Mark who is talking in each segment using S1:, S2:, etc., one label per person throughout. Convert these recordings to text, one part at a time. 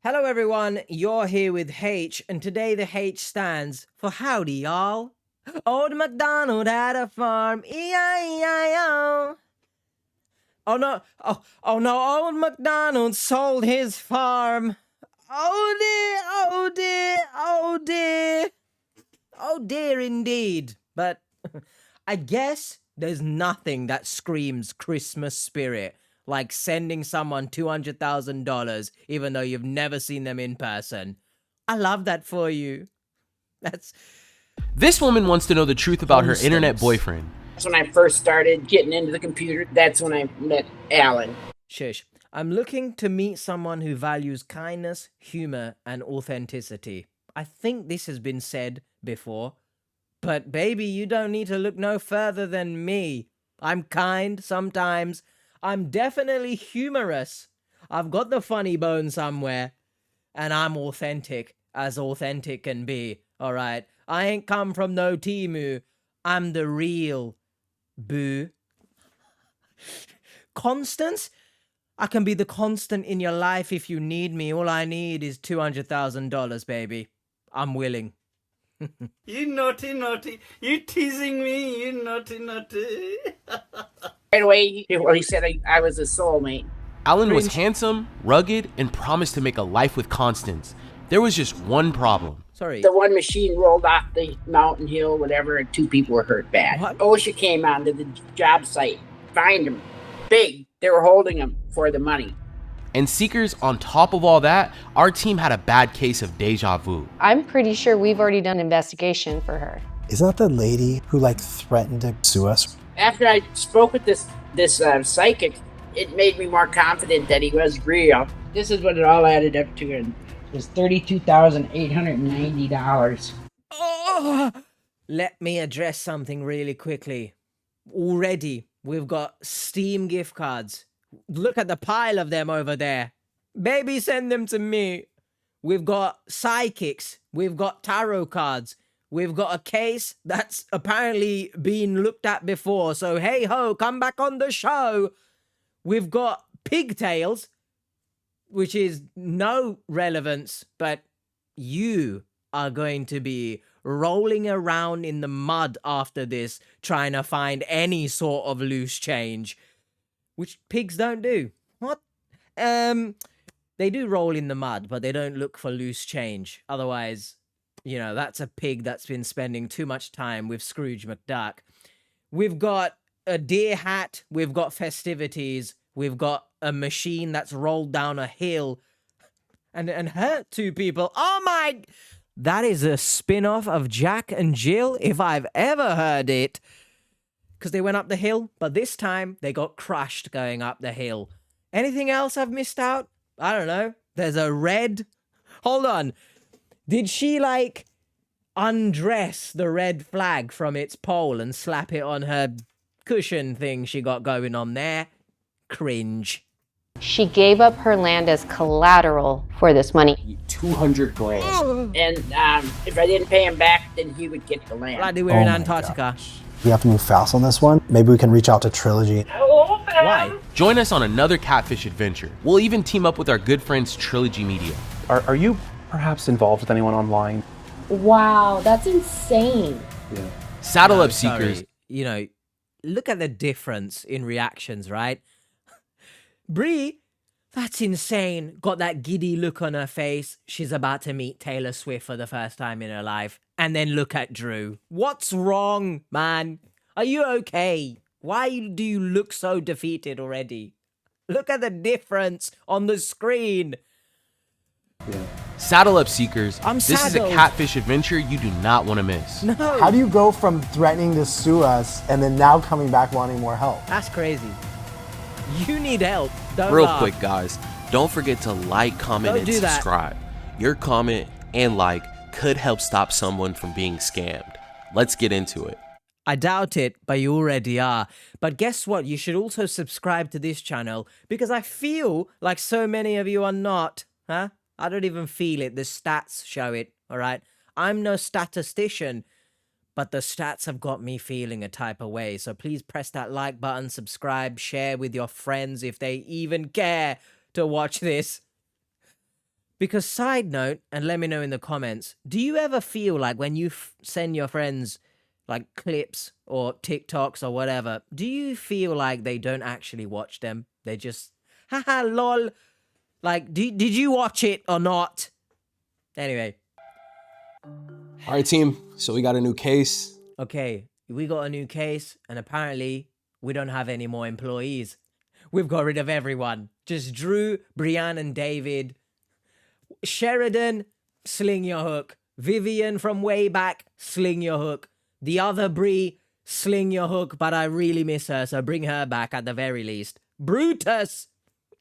S1: Hello everyone, you're here with H, and today the H stands for howdy y'all. Old MacDonald had a farm, E-I-E-I-O. Oh no, old MacDonald sold his farm. Oh dear, oh dear, oh dear. Oh dear indeed. But I guess there's nothing that screams Christmas spirit like sending someone $200,000 even though you've never seen them in person. I love that for you.
S2: This woman wants to know the truth about her internet boyfriend.
S3: That's when I first started getting into the computer. That's when I met Alan.
S1: Shush. I'm looking to meet someone who values kindness, humor, and authenticity. I think this has been said before. But baby, you don't need to look no further than me. I'm kind sometimes. I'm definitely humorous. I've got the funny bone somewhere. And I'm authentic as authentic can be. All right. I ain't come from no Timu. I'm the real boo. Constance? I can be the constant in your life if you need me. All I need is $200,000, baby. I'm willing.
S4: You naughty, naughty. You teasing me, you naughty, naughty.
S3: Right away, he said I was a soulmate.
S2: Alan was handsome, rugged, and promised to make a life with Constance. There was just one problem.
S1: Sorry.
S3: The one machine rolled off the mountain hill, whatever, and 2 people were hurt bad.
S1: What?
S3: OSHA came onto the job site, fined him. Big. They were holding him for the money.
S2: And Seekers, on top of all that, our team had a bad case of deja vu.
S5: I'm pretty sure we've already done an investigation for her.
S6: Isn't that the lady who threatened to sue us?
S3: After I spoke with this psychic, it made me more confident that he was real. This is what it all added up to, and it was $32,890.
S1: Oh! Let me address something really quickly. Already, we've got Steam gift cards. Look at the pile of them over there. Baby, send them to me. We've got psychics. We've got tarot cards. We've got a case that's apparently been looked at before. So, hey ho, come back on the show. We've got pigtails, which is no relevance, but you are going to be rolling around in the mud after this, trying to find any sort of loose change, which pigs don't do. What? They do roll in the mud, but they don't look for loose change. Otherwise, you know, that's a pig that's been spending too much time with Scrooge McDuck. We've got a deer hat. We've got festivities. We've got a machine that's rolled down a hill and hurt 2 people. Oh my... That is a spin-off of Jack and Jill, if I've ever heard it. Because they went up the hill, but this time they got crushed going up the hill. Anything else I've missed out? I don't know. There's a red... Hold on. Did she, undress the red flag from its pole and slap it on her cushion thing she got going on there? Cringe.
S5: She gave up her land as collateral for this money.
S2: 200 grand.
S3: And if I didn't pay him back, then he would get the land.
S1: Bloody, we're in Antarctica.
S6: We have to move fast on this one. Maybe we can reach out to Trilogy.
S1: Why?
S2: Join us on another Catfish adventure. We'll even team up with our good friends Trilogy Media.
S7: Are you perhaps involved with anyone online?
S5: Wow, that's insane.
S7: Yeah.
S2: Saddle up, Seekers.
S1: Sorry. You know, look at the difference in reactions, right? Bree, that's insane. Got that giddy look on her face. She's about to meet Taylor Swift for the first time in her life. And then look at Drew. What's wrong, man? Are you okay? Why do you look so defeated already? Look at the difference on the screen.
S7: Yeah.
S2: Saddle up, Seekers. This is a
S1: saddled.
S2: Catfish adventure you do not want to miss.
S1: No.
S6: How do you go from threatening to sue us and then now coming back wanting more help?
S1: That's crazy. You need help. Don't
S8: Real
S1: laugh.
S8: quick, guys, don't forget to like, comment,
S1: Don't
S8: and
S1: do that.
S8: subscribe. Your comment and like could help stop someone from being scammed. Let's get into it.
S1: I doubt it, but you already are. But guess what? You should also subscribe to this channel because I feel like so many of you are not. Huh? I don't even feel it. The stats show it, all right? I'm no statistician, but the stats have got me feeling a type of way. So please press that like button, subscribe, share with your friends if they even care to watch this. Because side note, and let me know in the comments, do you ever feel like when you send your friends like clips or TikToks or whatever, do you feel like they don't actually watch them? They just, haha, lol. Like, did you watch it or not? Anyway.
S8: All right, team. So we got a new case.
S1: Okay, we got a new case, and apparently we don't have any more employees. We've got rid of everyone. Just Drew, Brianne, and David. Sheridan, sling your hook. Vivian from way back, sling your hook. The other Bree, sling your hook, but I really miss her, so bring her back at the very least. Brutus!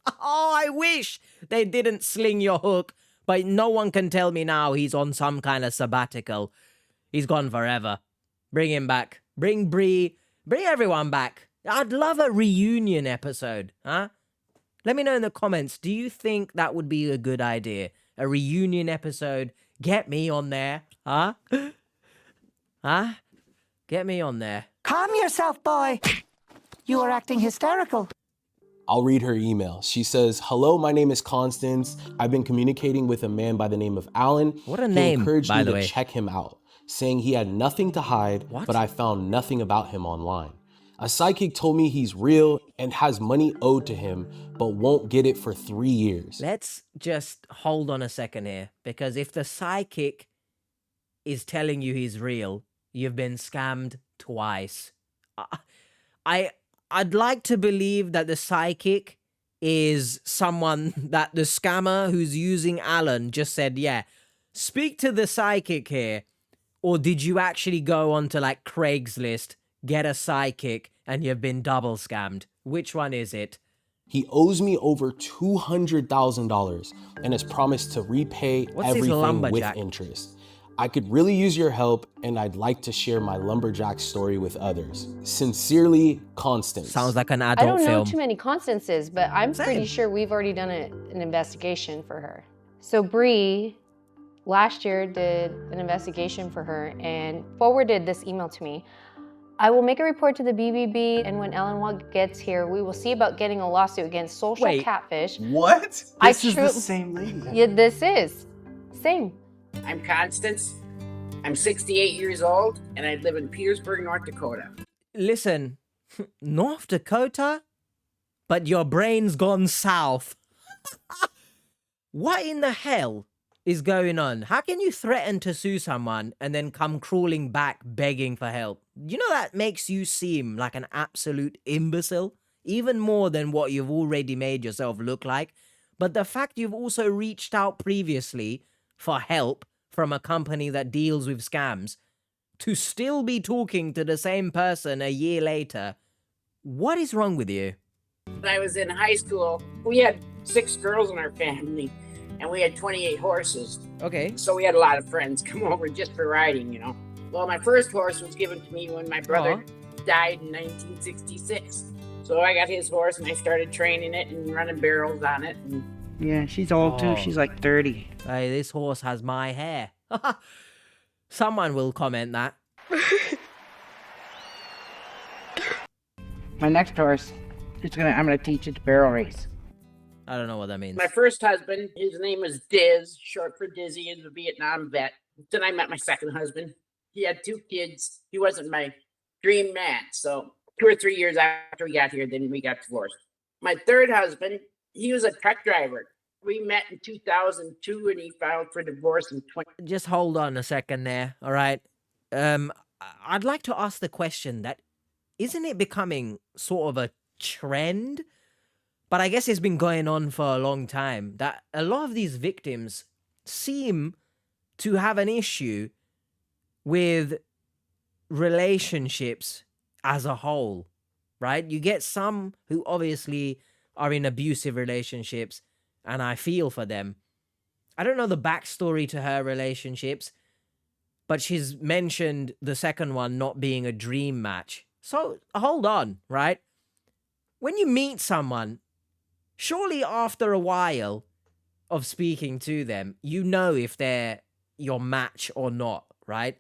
S1: Oh, I wish they didn't sling your hook, but no one can tell me now he's on some kind of sabbatical. He's gone forever. Bring him back. Bring Bree. Bring everyone back. I'd love a reunion episode, huh? Let me know in the comments, do you think that would be a good idea? A reunion episode? Get me on there, huh? Huh? Get me on there.
S9: Calm yourself, boy. You are acting hysterical.
S8: I'll read her email. She says, "Hello, my name is Constance. I've been communicating with a man by the name of Alan.
S1: What a
S8: He
S1: name,
S8: encouraged
S1: by
S8: me
S1: the
S8: to
S1: way.
S8: check him out, saying he had nothing to hide,
S1: What?
S8: but I found nothing about him online. A psychic told me he's real and has money owed to him, but won't get it for 3 years."
S1: Let's just hold on a second here, because if the psychic is telling you he's real, you've been scammed twice. I'd like to believe that the psychic is someone that the scammer who's using Alan just said, yeah, speak to the psychic here. Or did you actually go onto like Craigslist, get a psychic, and you've been double scammed? Which one is it?
S8: He owes me over $200,000 and has promised to repay
S1: What's this
S8: everything with
S1: lumberjack?
S8: interest. I could really use your help, and I'd like to share my lumberjack story with others. Sincerely, Constance.
S1: Sounds like an
S5: I
S1: adult
S5: don't know
S1: film.
S5: too many Constances, but I'm pretty
S1: Same.
S5: sure we've already done an investigation for her. So Bree last year did an investigation for her and forwarded this email to me. I will make a report to the BBB, and when Ellen Watt gets here, we will see about getting a lawsuit against Social
S1: Wait.
S5: Catfish.
S4: What?
S5: I
S4: This is the
S5: tru-
S4: same lady.
S5: Yeah, this is. Same.
S3: I'm Constance. I'm 68 years old, and I live in Petersburg, North Dakota.
S1: Listen, North Dakota? But your brain's gone south. What in the hell is going on? How can you threaten to sue someone and then come crawling back begging for help? You know that makes you seem like an absolute imbecile, even more than what you've already made yourself look like. But the fact you've also reached out previously for help from a company that deals with scams to still be talking to the same person a year later, what is wrong with you?
S3: When I was in high school, we had 6 girls in our family, and we had 28 horses.
S1: Okay.
S3: So we had a lot of friends come over just for riding, you know. Well, my first horse was given to me when my brother died in 1966. So I got his horse, and I started training it and running barrels on it. And
S4: Yeah, she's old
S1: Oh.
S4: too. She's like 30.
S1: Hey, this horse has my hair. Someone will comment that.
S3: my next horse, I'm gonna teach it to barrel race.
S1: I don't know what that means.
S3: My first husband, his name was Diz, short for Dizzy. He was a Vietnam vet. Then I met my second husband. He had 2 kids. He wasn't my dream man. So 2 or 3 years after we got here, then we got divorced. My third husband, he was a truck driver. We met in 2002, and he filed for divorce in 20.
S1: Just hold on a second there, all right? I'd like to ask the question that, isn't it becoming sort of a trend? But I guess it's been going on for a long time, that a lot of these victims seem to have an issue with relationships as a whole, right? You get some who obviously are in abusive relationships, and I feel for them. I don't know the backstory to her relationships, but she's mentioned the second one not being a dream match. So hold on, right? When you meet someone, surely after a while of speaking to them, you know if they're your match or not, right?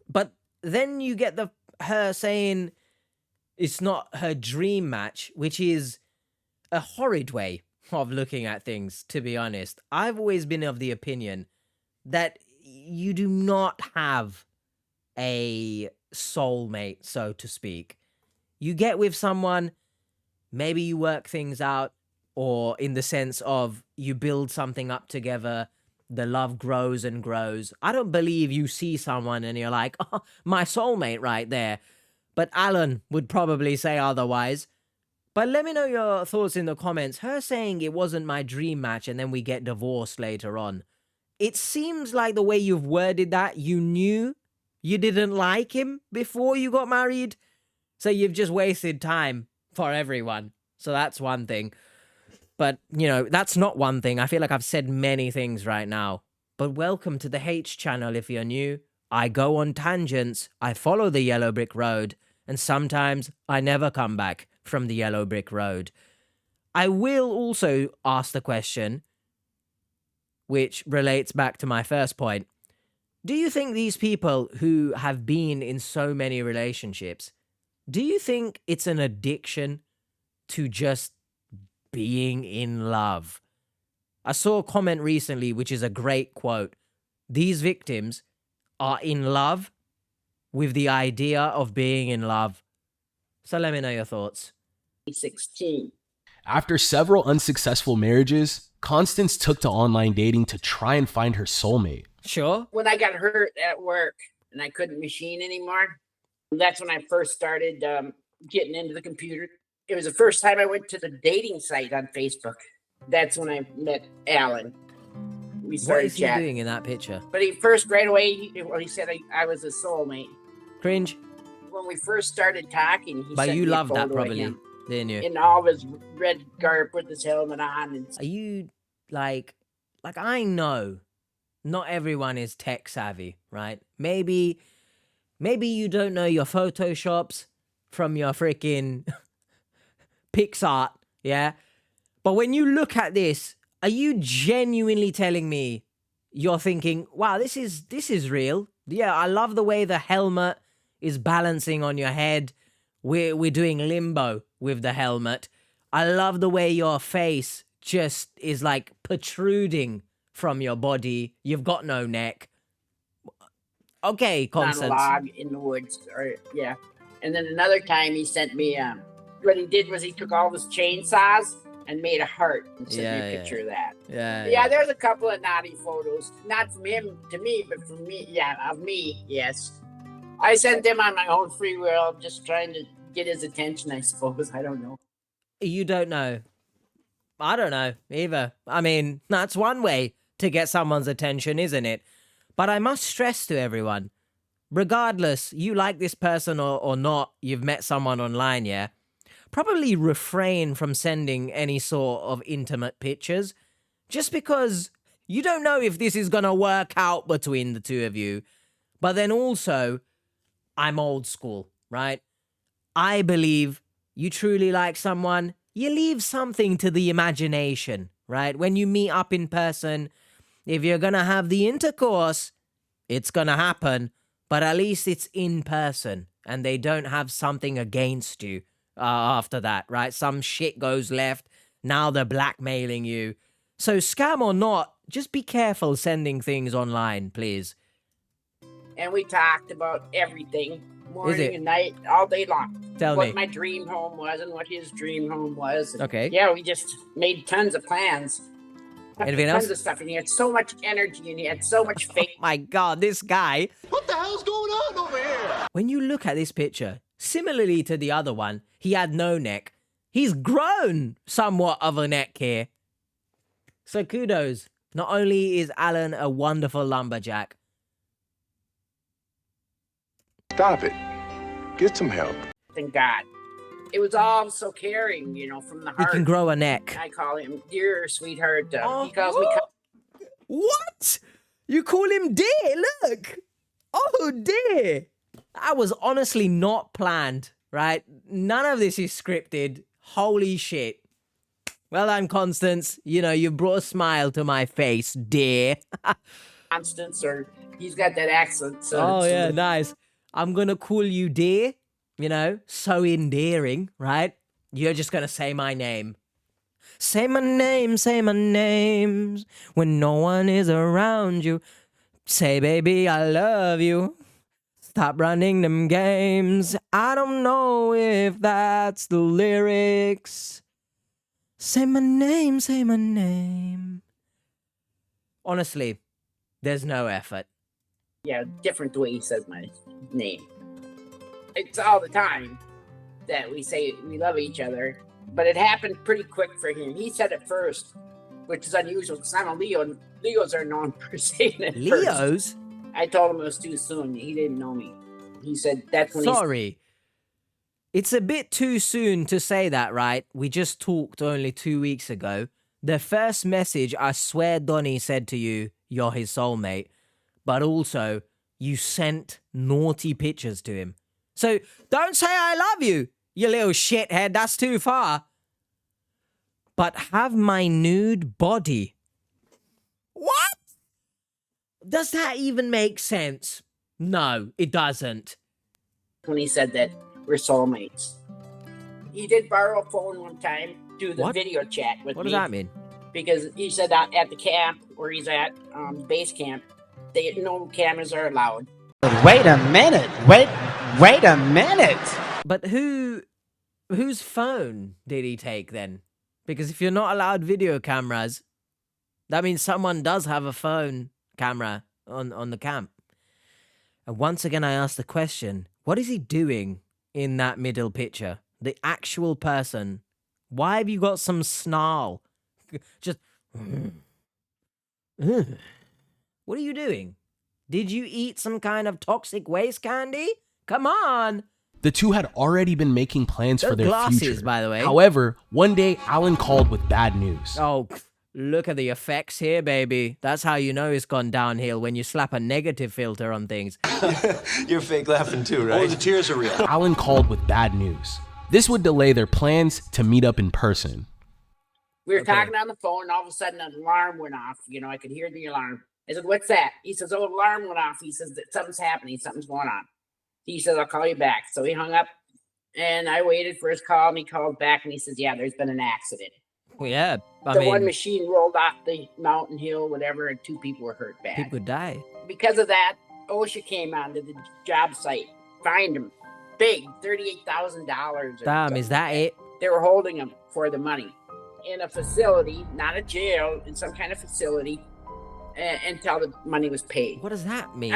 S1: But then you get her saying it's not her dream match, which is a horrid way of looking at things, to be honest. I've always been of the opinion that you do not have a soulmate, so to speak. You get with someone, maybe you work things out, or in the sense of you build something up together, the love grows and grows. I don't believe you see someone and you're like, oh, my soulmate right there. But Alan would probably say otherwise. But let me know your thoughts in the comments. Her saying it wasn't my dream match and then we get divorced later on. It seems like the way you've worded that, you knew you didn't like him before you got married. So you've just wasted time for everyone. So that's one thing. But, you know, that's not one thing. I feel like I've said many things right now. But welcome to the H channel if you're new. I go on tangents, I follow the yellow brick road, and sometimes I never come back from the yellow brick road. I will also ask the question, which relates back to my first point. Do you think these people who have been in so many relationships, do you think it's an addiction to just being in love? I saw a comment recently, which is a great quote. These victims are in love with the idea of being in love. So let me know your thoughts.
S3: 16.
S2: After several unsuccessful marriages, Constance took to online dating to try and find her soulmate.
S1: Sure.
S3: When I got hurt at work and I couldn't machine anymore, that's when I first started getting into the computer. It was the first time I went to the dating site on Facebook. That's when I met Alan. We
S1: What
S3: started
S1: is he
S3: chatting.
S1: doing in that picture?
S3: But he first, right away, he said I was a soulmate.
S1: Cringe.
S3: When we first started talking, he
S1: But
S3: sent
S1: you
S3: me a
S1: loved that
S3: photo of
S1: probably,
S3: him
S1: didn't you?
S3: in all of his red garb with his helmet on. And
S1: Are you like I know not everyone is tech savvy, right? Maybe you don't know your Photoshops from your freaking PixArt, yeah? But when you look at this, are you genuinely telling me you're thinking, wow, this is real? Yeah, I love the way the helmet is balancing on your head. We're doing limbo with the helmet. I love the way your face just is like protruding from your body. You've got no neck. Okay,
S3: on a
S1: Constance.
S3: log in the woods. Yeah. And then another time he sent me, what he did was he took all of his chainsaws and made a heart and sent me a picture of that.
S1: Yeah.
S3: There's a couple of naughty photos. Not from him to me, but from me. Yeah, of me, yes. I sent them on my own free will, just trying to get his attention, I suppose. I don't know.
S1: You don't know. I don't know either. I mean, that's one way to get someone's attention, isn't it? But I must stress to everyone, regardless, you like this person or not, you've met someone online, yeah? Probably refrain from sending any sort of intimate pictures, just because you don't know if this is going to work out between the two of you. But then also, I'm old school, right? I believe you truly like someone, you leave something to the imagination, right? When you meet up in person, if you're going to have the intercourse, it's going to happen, but at least it's in person and they don't have something against you after that, right? Some shit goes left. Now they're blackmailing you. So scam or not, just be careful sending things online, please.
S3: And we talked about everything,
S1: it?
S3: morning and night, all day long.
S1: Tell
S3: what
S1: me.
S3: my dream home was and what his dream home was. And
S1: Okay.
S3: yeah, we just made tons of plans.
S1: Anything
S3: Tons
S1: else?
S3: of stuff, and he had so much energy and he had so much faith.
S1: My God, this guy.
S10: What the hell's going on over here?
S1: When you look at this picture, similarly to the other one, he had no neck. He's grown somewhat of a neck here. So kudos. Not only is Alan a wonderful lumberjack.
S10: Stop it. Get some help.
S3: Thank God. It was all so caring, from the
S1: He
S3: heart.
S1: can grow a neck.
S3: I call him dear sweetheart. He calls me.
S1: What? You call him dear? Look. Oh, dear. That was honestly not planned, right? None of this is scripted. Holy shit. Well done, Constance. You brought a smile to my face, dear.
S3: Constance, or he's got that accent. So
S1: Oh, yeah, nice. I'm going to call you dear. So endearing, right? You're just going to say my name. Say my name when no one is around you. Say, baby, I love you. Stop running them games. I don't know if that's the lyrics. Say my name. Honestly, there's no effort.
S3: Yeah, different the way he says my name. It's all the time that we say we love each other, but it happened pretty quick for him. He said it first, which is unusual because I'm a Leo, and Leos are known for saying it first.
S1: Leos?
S3: I told him it was too soon. He didn't know me. He said that's when
S1: Sorry. It's a bit too soon to say that, right? We just talked only 2 weeks ago. The first message, I swear Donnie said to you, you're his soulmate. But also, you sent naughty pictures to him. So don't say I love you, you little shithead. That's too far. But have my nude body. What? Does that even make sense? No, it doesn't.
S3: when he said that we're soulmates. He did borrow a phone one time, do the video chat with me.
S1: What does that mean?
S3: Because he said that at the camp where he's at, base camp, no cameras are allowed.
S11: Wait a minute. Wait a minute.
S1: But whose phone did he take then? Because if you're not allowed video cameras, that means someone does have a phone camera on the camp. And once again, I ask the question, what is he doing in that middle picture? The actual person. Why have you got some snarl? Just... What are you doing? Did you eat some kind of toxic waste candy? Come on!
S2: The two had already been making plans for their
S1: glasses,
S2: future.
S1: By the way.
S2: However, one day, Alan called with bad news.
S1: Oh, look at the effects here, baby. That's how you know it's gone downhill, when you slap a negative filter on things.
S10: You're fake laughing too, right? Oh, the tears are real.
S2: Alan called with bad news. This would delay their plans to meet up in person.
S3: We were talking on the phone, and all of a sudden an alarm went off. You know, I could hear the alarm. I said, "What's that?" He says, "Oh, alarm went off." He says that something's happening, something's going on. He says, "I'll call you back." So he hung up, and I waited for his call, and he called back, and he says, "Yeah, there's been an accident."
S1: Well, yeah, I
S3: the
S1: mean,
S3: one machine rolled off the mountain hill, whatever, and 2 people were hurt bad.
S1: people could die.
S3: Because of that, OSHA came onto the job site, fined him big, $38,000.
S1: Damn, is that it?
S3: They were holding him for the money in a facility, not a jail, in some kind of facility, until the money was paid.
S1: What does that mean?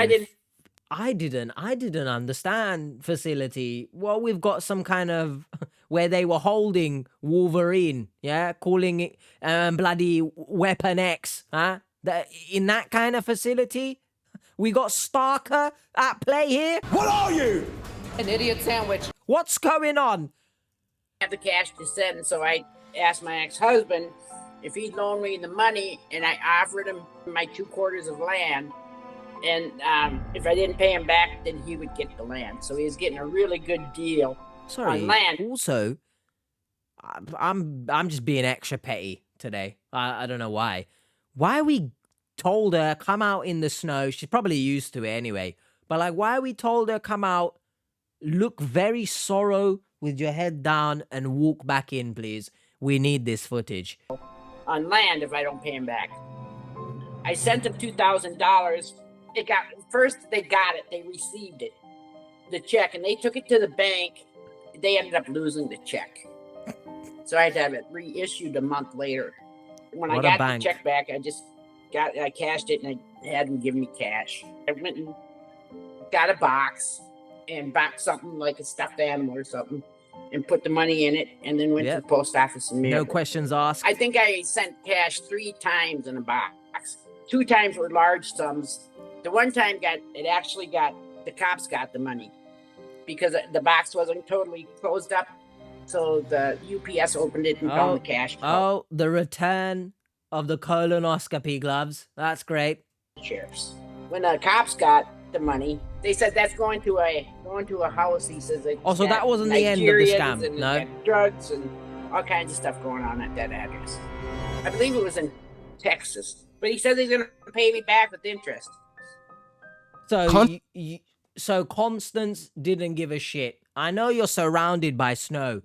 S3: I
S1: didn't understand facility. Well, we've got some kind of where they were holding Wolverine, yeah, calling it bloody Weapon X, huh? In that kind of facility, we got Stalker at play here.
S10: What are you?
S3: An idiot sandwich.
S1: What's going on?
S3: I have the cash to send, so I asked my ex-husband if he'd loan me the money, and I offered him my 2 quarters of land. And if I didn't pay him back, then he would get the land. So he was getting a really good deal on land.
S1: Also, I'm just being extra petty today. I don't know why. Why we told her come out in the snow? She's probably used to it anyway. But like, why we told her come out, look very sorrow with your head down, and walk back in, please. We need this footage.
S3: On land if I don't pay him back. I sent him $2,000. First they got it, they received it, the check, and they took it to the bank. They ended up losing the check, so I had to have it reissued a month later. When I got the check back, I cashed it, and I had them give me cash. I went and got a box and bought something like a stuffed animal or something, and put the money in it, and then went to the post office and mailed it.
S1: No questions asked.
S3: I think I sent cash 3 times in a box. 2 times were large sums. The one time the cops got the money because the box wasn't totally closed up. So the UPS opened it and found the cash.
S1: Oh, the return of the colonoscopy gloves. That's great.
S3: Sheriffs. When the cops got the money, they said that's going to a house. He says
S1: so that wasn't the end of the scam.
S3: And
S1: no,
S3: drugs and all kinds of stuff going on at that address. I believe it was in Texas, but he said he's going to pay me back with interest.
S1: So, so Constance didn't give a shit. I know you're surrounded by snow,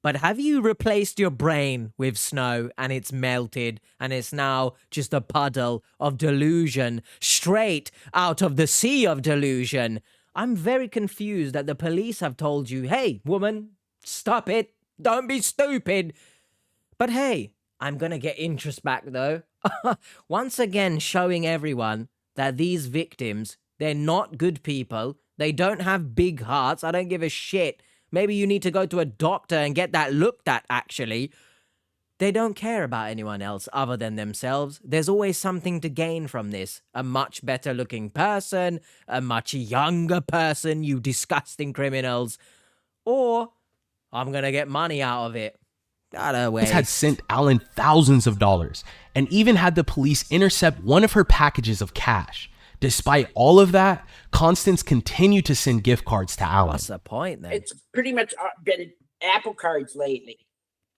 S1: But have you replaced your brain with snow and it's melted and it's now just a puddle of delusion straight out of the sea of delusion? I'm very confused that the police have told you, hey, woman, stop it. Don't be stupid. But hey, I'm going to get interest back though. Once again, showing everyone that these victims, they're not good people. They don't have big hearts. I don't give a shit. Maybe you need to go to a doctor and get that looked at, actually. They don't care about anyone else other than themselves. There's always something to gain from this. A much better looking person, a much younger person, you disgusting criminals. Or, I'm gonna get money out of it. Gotta wait.
S2: Had sent Alan thousands of dollars and even had the police intercept one of her packages of cash. Despite all of that, Constance continued to send gift cards to Alan.
S1: What's the point then?
S3: It's pretty much been Apple cards lately.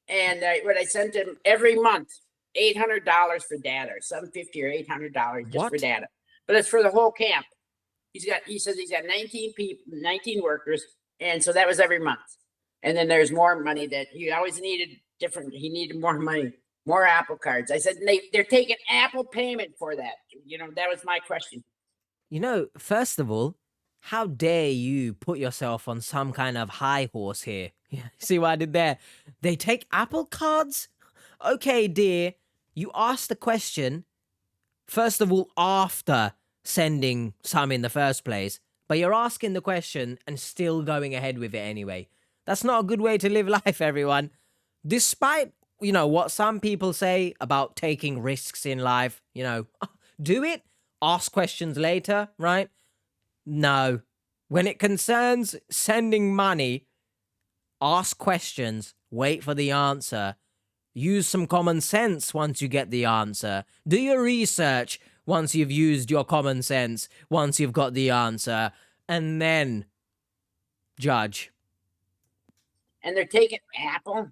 S3: And what I sent him every month, $800 for data, or $750 or $800 just for data. But it's for the whole camp. He says he's got 19 people, 19 workers. And so that was every month. And then there's more money that he always needed he needed more money, more Apple cards. I said, they're taking Apple payment for that. That was my question.
S1: First of all, how dare you put yourself on some kind of high horse here? See what I did there? They take Apple cards? Okay, dear, you asked the question, first of all, after sending some in the first place, but you're asking the question and still going ahead with it anyway. That's not a good way to live life, everyone. Despite, what some people say about taking risks in life, do it. Ask questions later, right? No. When it concerns sending money, ask questions, wait for the answer, use some common sense once you get the answer, do your research once you've used your common sense, once you've got the answer, and then judge.
S3: And they're taking Apple?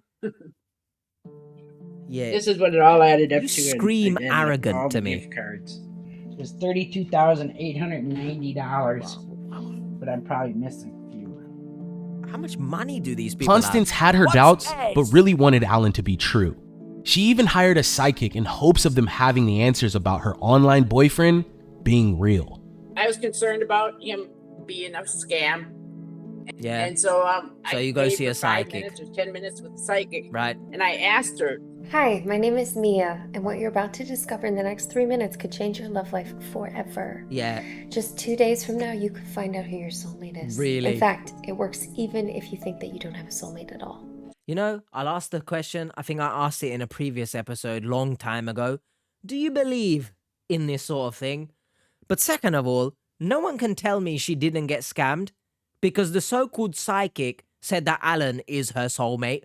S1: Yeah.
S3: This is what it all added up
S1: You
S3: to.
S1: scream arrogant to me.
S3: Gift cards. It was $32,890, but I'm probably missing a few.
S1: How much money do these people
S2: Constance
S1: have?
S2: had her doubts, but really wanted Alan to be true. She even hired a psychic in hopes of them having the answers about her online boyfriend being real.
S3: I was concerned about him being a scam.
S1: Yeah.
S3: And so
S1: you go see a psychic.
S3: 5 minutes or 10 minutes with the psychic.
S1: Right.
S3: And I asked her.
S5: Hi, my name is Mia, and what you're about to discover in the next 3 minutes could change your love life forever.
S1: Yeah.
S5: Just 2 days from now, you could find out who your soulmate is.
S1: Really?
S5: In fact, it works even if you think that you don't have a soulmate at all.
S1: I'll ask the question. I think I asked it in a previous episode long time ago. Do you believe in this sort of thing? But second of all, no one can tell me she didn't get scammed because the so-called psychic said that Alan is her soulmate.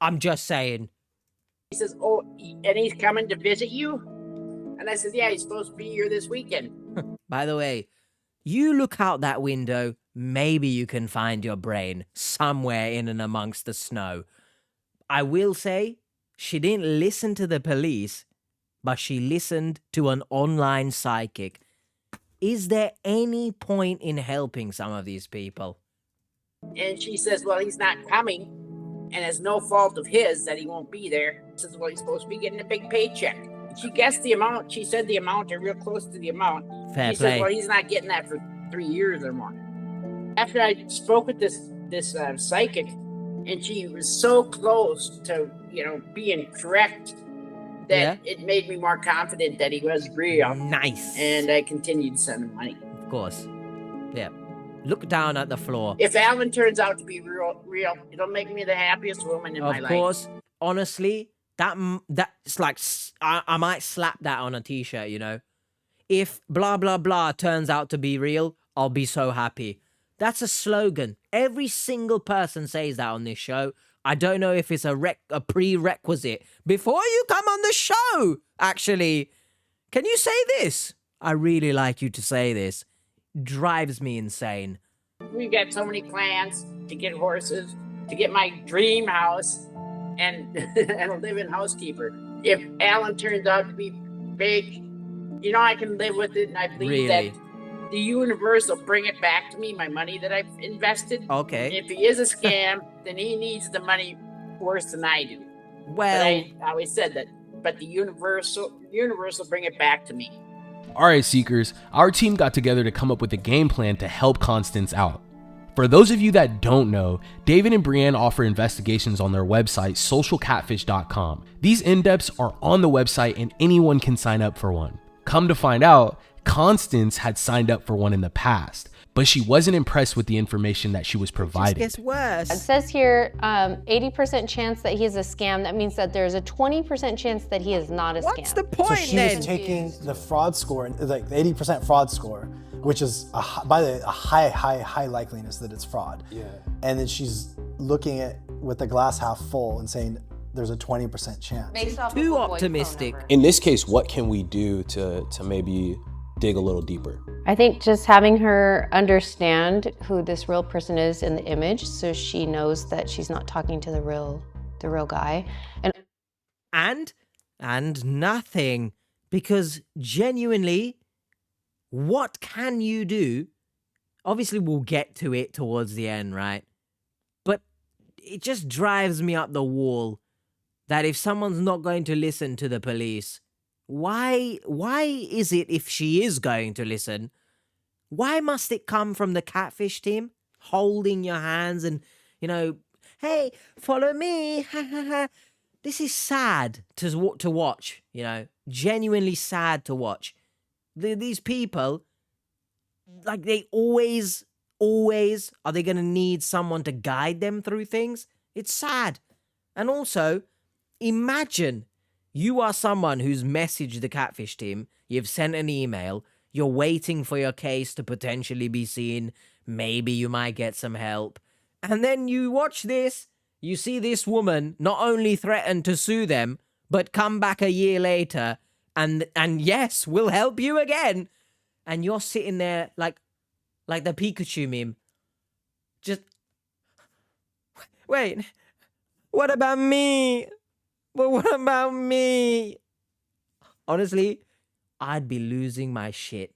S1: I'm just saying.
S3: He says, oh, and he's coming to visit you? And I said, yeah, he's supposed to be here this weekend.
S1: By the way, you look out that window, maybe you can find your brain somewhere in and amongst the snow. I will say, she didn't listen to the police, but she listened to an online psychic. Is there any point in helping some of these people?
S3: And she says, well, he's not coming. And it's no fault of his that he won't be there. She says, well, he's supposed to be getting a big paycheck. She guessed the amount. She said the amount or real close to the amount.
S1: Fair
S3: she
S1: play.
S3: said, well, he's not getting that for 3 years or more. After I spoke with this psychic, and she was so close to, being correct that it made me more confident that he was real.
S1: Nice.
S3: And I continued to send him money.
S1: Of course. Yeah. Look down at the floor.
S3: If Alan turns out to be real, it'll make me the happiest woman in my life.
S1: Of course. Honestly, that's like, I might slap that on a t-shirt, If blah, blah, blah turns out to be real, I'll be so happy. That's a slogan. Every single person says that on this show. I don't know if it's a prerequisite. Before you come on the show, actually, can you say this? I really like you to say this. Drives me insane.
S3: We've got so many plans to get horses, to get my dream house, and a live-in housekeeper. If Alan turns out to be fake, I can live with it, and I believe that the universe will bring it back to me, my money that I've invested.
S1: Okay.
S3: If he is a scam, then he needs the money worse than I do.
S1: Well,
S3: But I always said that. But the universe will bring it back to me.
S2: All right, Seekers, our team got together to come up with a game plan to help Constance out. For those of you that don't know, David and Brienne offer investigations on their website, socialcatfish.com. These in-depths are on the website and anyone can sign up for one. Come to find out, Constance had signed up for one in the past, but she wasn't impressed with the information that she was provided.
S1: it gets worse.
S5: It says here, 80% chance that he is a scam. That means that there's a 20% chance that he is not a scam.
S1: What's the point
S6: So she
S1: then?
S6: was taking the fraud score, like the 80% fraud score, which is by the way, a high likeliness that it's fraud.
S8: Yeah.
S6: And then she's looking at with the glass half full and saying there's a 20% chance.
S5: Based off
S1: Too
S5: of a voice
S1: optimistic.
S5: phone number.
S8: In this case, what can we do to maybe dig a little deeper?
S5: I think just having her understand who this real person is in the image, so she knows that she's not talking to the real guy.
S1: And nothing, because genuinely, what can you do? Obviously, we'll get to it towards the end, right? But it just drives me up the wall that if someone's not going to listen to the police, why is it, if she is going to listen, why must it come from the Catfish team holding your hands and, hey, follow me, ha ha ha. This is sad to watch, genuinely sad to watch. These people, like, they always are they going to need someone to guide them through things? It's sad. And also, imagine you are someone who's messaged the Catfish team, you've sent an email, you're waiting for your case to potentially be seen, maybe you might get some help, and then you watch this, you see this woman not only threaten to sue them, but come back a year later and yes, we'll help you again. And you're sitting there like the Pikachu meme. Just, wait, what about me? But what about me? Honestly, I'd be losing my shit.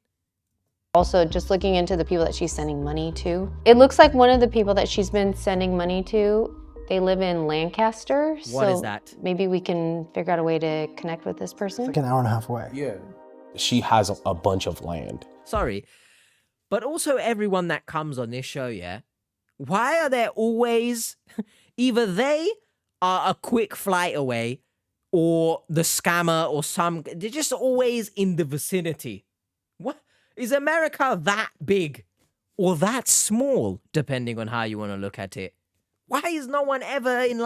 S5: Also, just looking into the people that she's sending money to, it looks like one of the people that she's been sending money to, they live in Lancaster.
S1: What is that?
S5: Maybe we can figure out a way to connect with this person.
S6: Like an hour and a half away.
S8: Yeah. She has a bunch of land.
S1: Sorry, but also everyone that comes on this show, yeah? Why are there always, either they are a quick flight away, or the scammer, or they're just always in the vicinity. What? Is America that big? Or that small, depending on how you want to look at it? Why is no one ever in,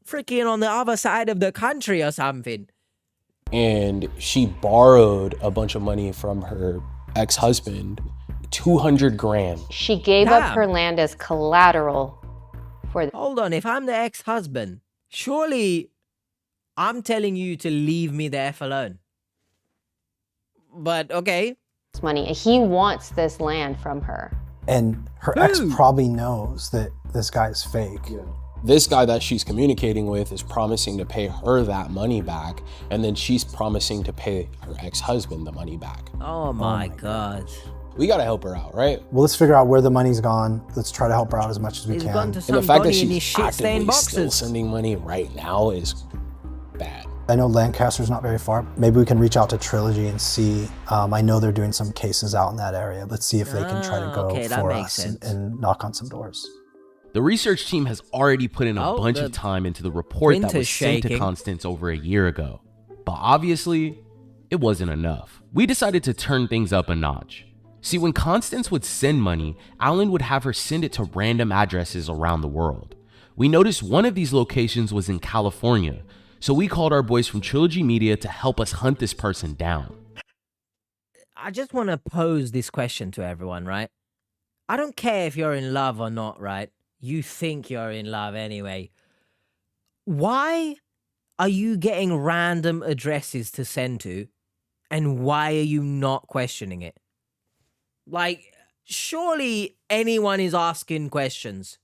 S1: freaking on the other side of the country or something?
S8: And she borrowed a bunch of money from her ex-husband, 200 grand.
S5: She gave up her land as collateral for the—
S1: Hold on, if I'm the ex-husband, surely I'm telling you to leave me the F alone. But, okay.
S5: money. He wants this land from her.
S6: And her ex probably knows that this guy is fake.
S8: Yeah. This guy that she's communicating with is promising to pay her that money back, and then she's promising to pay her ex-husband the money back.
S1: Oh my God.
S8: We gotta help her out, right?
S6: Well, let's figure out where the money's gone. Let's try to help her out as much as we
S1: It's
S6: can.
S1: gone to
S8: And
S1: some
S8: the fact that
S1: Donnie in his
S8: she's
S1: shit-stained
S8: actively still
S1: boxes.
S8: sending money right now is bad.
S6: I know Lancaster's not very far. Maybe we can reach out to Trilogy and see. I know they're doing some cases out in that area. Let's see if they can try to go
S1: okay, that
S6: for
S1: makes
S6: us
S1: sense.
S6: and knock on some doors.
S2: The research team has already put in a bunch of time into the report that was sent to Constance over a year ago. But obviously, it wasn't enough. We decided to turn things up a notch. See, when Constance would send money, Alan would have her send it to random addresses around the world. We noticed one of these locations was in California, so we called our boys from Trilogy Media to help us hunt this person down.
S1: I just want to pose this question to everyone, right? I don't care if you're in love or not, right? You think you're in love anyway. Why are you getting random addresses to send to, and why are you not questioning it? Like, surely anyone is asking questions.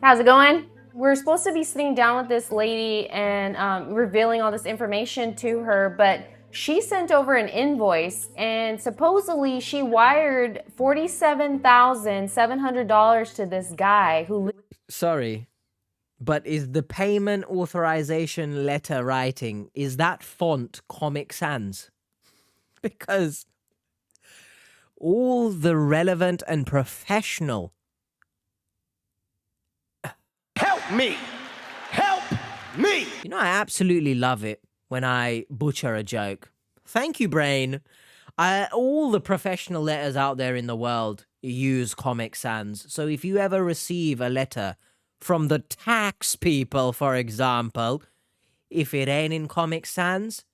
S5: How's it going? We're supposed to be sitting down with this lady and revealing all this information to her, but She sent over an invoice and supposedly she wired $47,700 to this guy who...
S1: Sorry, but is the payment authorization letter writing, is that font Comic Sans? Because all the relevant and professional...
S10: Help me! Help me!
S1: You know, I absolutely love it when I butcher a joke. Thank you, brain. All the professional letters out there in the world use Comic Sans. So if you ever receive a letter from the tax people, for example, if it ain't in Comic Sans,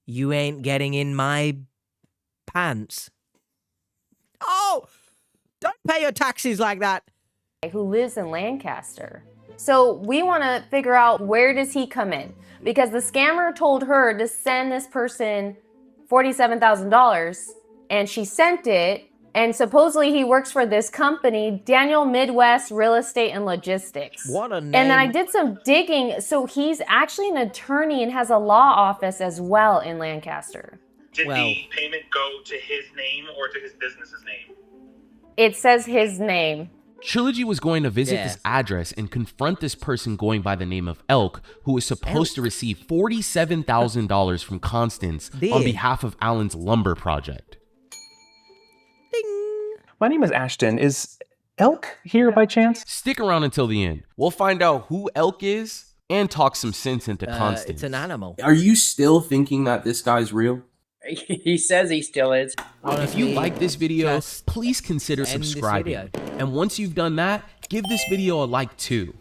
S1: you ain't getting in my pants. Oh, don't pay your taxes like that.
S5: Who lives in Lancaster. So we want to figure out, where does he come in? Because the scammer told her to send this person $47,000 and she sent it, and supposedly he works for this company, Daniel Midwest Real Estate and Logistics.
S1: What a name.
S5: And then I did some digging. So he's actually an attorney and has a law office as well in Lancaster.
S12: Did the payment go to his name or to his business's name?
S5: It says his name.
S2: Trilogy was going to visit this address and confront this person going by the name of Elk, who was supposed to receive $47,000 from Constance on behalf of Alan's lumber project.
S1: Ding.
S7: My name is Ashton. Is Elk here by chance?
S2: Stick around until the end. We'll find out who Elk is and talk some sense into Constance.
S1: It's an animal.
S8: Are you still thinking that this guy's real?
S3: He says he still is.
S2: If you like this video, please consider subscribing. And once you've done that, give this video a like too.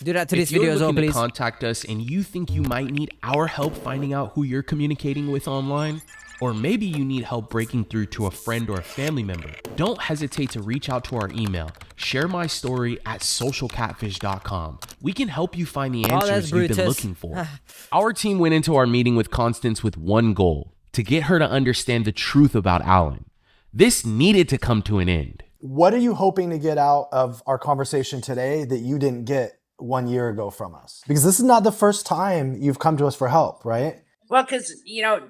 S1: Do that to this video as well,
S2: please. If you're looking to
S1: please.
S2: contact us and you think you might need our help finding out who you're communicating with online, or maybe you need help breaking through to a friend or a family member, don't hesitate to reach out to our email, sharemystory@socialcatfish.com. We can help you find the answers you've been looking for. Our team went into our meeting with Constance with one goal: to get her to understand the truth about Alan. This needed to come to an end.
S6: What are you hoping to get out of our conversation today that you didn't get 1 year ago from us? Because this is not the first time you've come to us for help, right?
S3: Well, because, you know,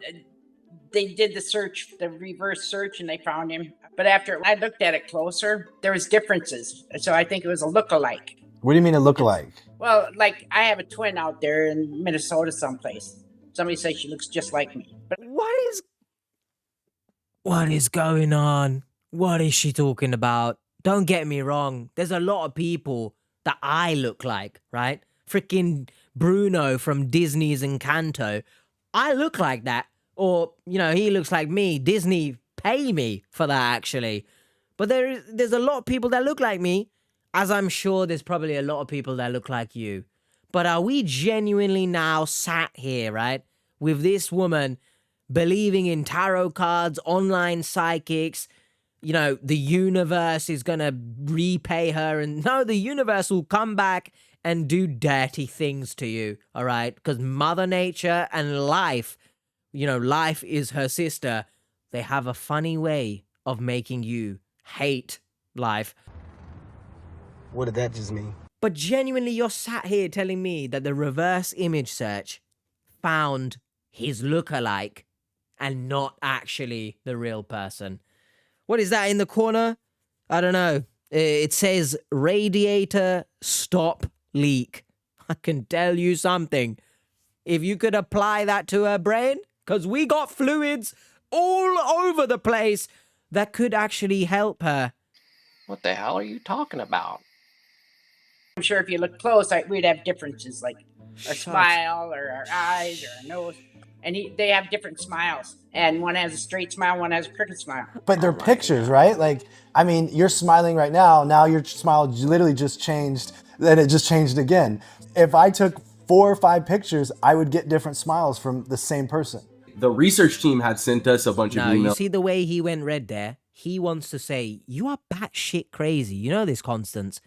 S3: they did the search, the reverse search, and they found him. But after I looked at it closer, there was differences. So I think it was a look-alike.
S6: What do you mean a look-alike?
S3: Well, like, I have a twin out there in Minnesota someplace. Somebody says she looks just like me. But
S1: What is going on? What is she talking about? Don't get me wrong. There's a lot of people that I look like, right? Freaking Bruno from Disney's Encanto. I look like that. Or, you know, he looks like me. Disney pay me for that, actually. But there's a lot of people that look like me, as I'm sure there's probably a lot of people that look like you. But are we genuinely now sat here, right, with this woman believing in tarot cards, online psychics, you know, the universe is going to repay her, and no, the universe will come back and do dirty things to you, all right? Because Mother Nature and life, you know, life is her sister. They have a funny way of making you hate life.
S10: What did that just mean?
S1: But genuinely, you're sat here telling me that the reverse image search found his lookalike and not actually the real person. What is that in the corner? I don't know. It says radiator stop leak. I can tell you something. If you could apply that to her brain, because we got fluids all over the place that could actually help her.
S8: What the hell are you talking about?
S3: I'm sure if you look close, we'd have differences, like our smile or our eyes or our nose. And they have different smiles. And one has a straight smile, one has a crooked smile.
S6: But they're pictures, right? Like, I mean, you're smiling right now. Now your smile literally just changed. Then it just changed again. If I took 4 or 5 pictures, I would get different smiles from the same person.
S8: The research team had sent us a bunch of emails.
S1: You see the way he went red there? He wants to say, you are batshit crazy. You know this, Constance.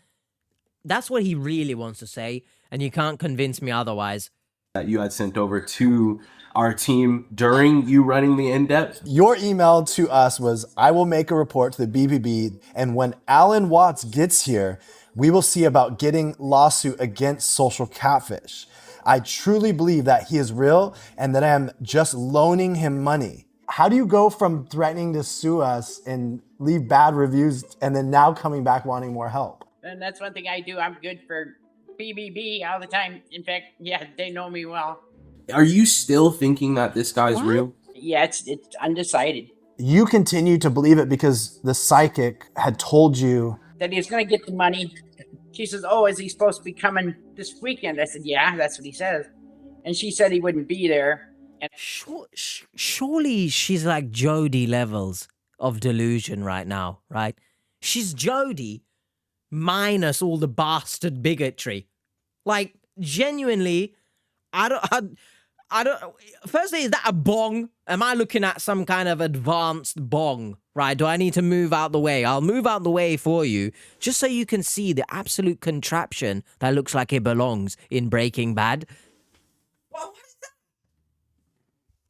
S1: That's what he really wants to say. And you can't convince me otherwise.
S8: That you had sent over to our team during you running the in-depth.
S6: Your email to us was, I will make a report to the BBB, and when Alan Watts gets here, we will see about getting lawsuit against Social Catfish. I truly believe that he is real and that I am just loaning him money. How do you go from threatening to sue us and leave bad reviews and then now coming back wanting more help?
S3: And that's one thing I do. I'm good for BBB all the time. In fact, yeah, they know me well.
S8: Are you still thinking that this guy's real?
S3: Yeah, it's undecided.
S6: You continue to believe it because the psychic had told you
S3: that he was going to get the money. She says, oh, is he supposed to be coming this weekend? I said, yeah, that's what he says. And she said he wouldn't be there. And
S1: surely she's like Jodi levels of delusion right now, right? She's Jodi minus all the bastard bigotry. Like, genuinely, I don't. Firstly, is that a bong? Am I looking at some kind of advanced bong? Right? Do I need to move out the way? I'll move out the way for you, just so you can see the absolute contraption that looks like it belongs in Breaking Bad. What is that?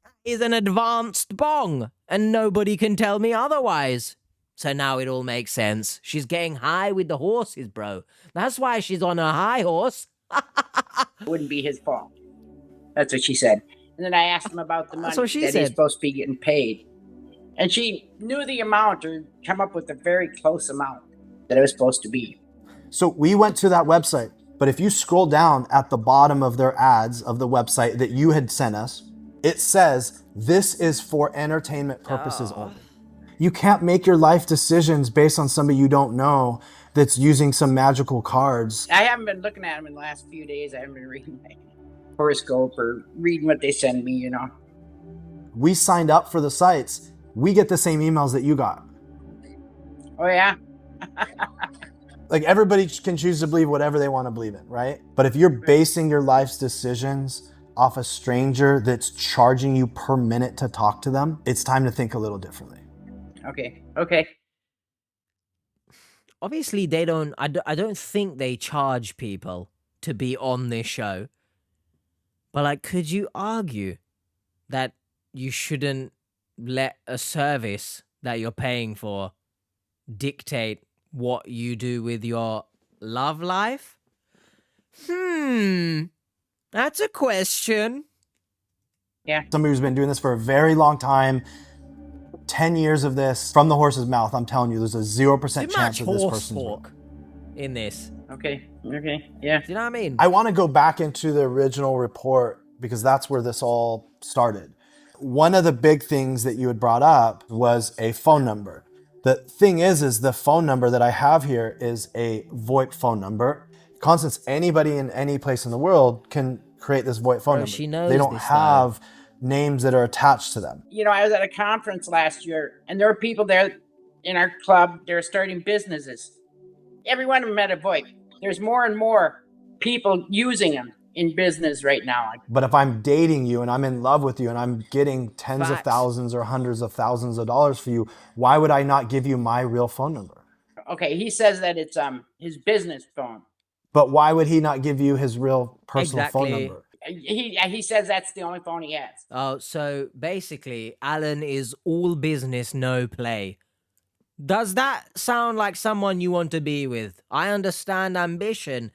S1: That is an advanced bong, and nobody can tell me otherwise. So now it all makes sense. She's getting high with the horses, bro. That's why she's on a high horse.
S3: It wouldn't be his fault. That's what she said. And then I asked him about the money that he's supposed to be getting paid. And she knew the amount or come up with a very close amount that it was supposed to be.
S6: So we went to that website, but if you scroll down at the bottom of their ads of the website that you had sent us, it says, this is for entertainment purposes only. You can't make your life decisions based on somebody you don't know that's using some magical cards.
S3: I haven't been looking at them in the last few days. I haven't been reading my horoscope or reading what they send me, you know.
S6: We signed up for the sites. We get the same emails that you got.
S3: Oh, yeah?
S6: Like, everybody can choose to believe whatever they want to believe in, right? But if you're basing your life's decisions off a stranger that's charging you per minute to talk to them, it's time to think a little differently.
S3: Okay.
S1: Obviously, they don't. I don't think they charge people to be on this show. But, like, could you argue that you shouldn't let a service that you're paying for dictate what you do with your love life? That's a question.
S3: Yeah.
S6: Somebody who's been doing this for a very long time, 10 years of this, from the horse's mouth, I'm telling you, there's a 0% chance of this person's
S1: talk in this.
S3: Okay, yeah.
S1: Do you know what I mean?
S6: I want to go back into the original report because that's where this all started. One of the big things that you had brought up was a phone number. The thing is the phone number that I have here is a VoIP phone number. Constance, anybody in any place in the world can create this VoIP phone number.
S1: She knows
S6: they don't
S1: this
S6: have names that are attached to them.
S3: You know, I was at a conference last year, and there were people there in our club. They're starting businesses. Every one of them had a VoIP. There's more and more people using them in business right now.
S6: But if I'm dating you and I'm in love with you and I'm getting tens of thousands or hundreds of thousands of dollars for you, why would I not give you my real phone number?
S3: Okay, he says that it's his business phone.
S6: But why would he not give you his real personal phone number?
S3: He says that's the only phone he has.
S1: Oh, so basically, Alan is all business, no play. Does that sound like someone you want to be with? I understand ambition,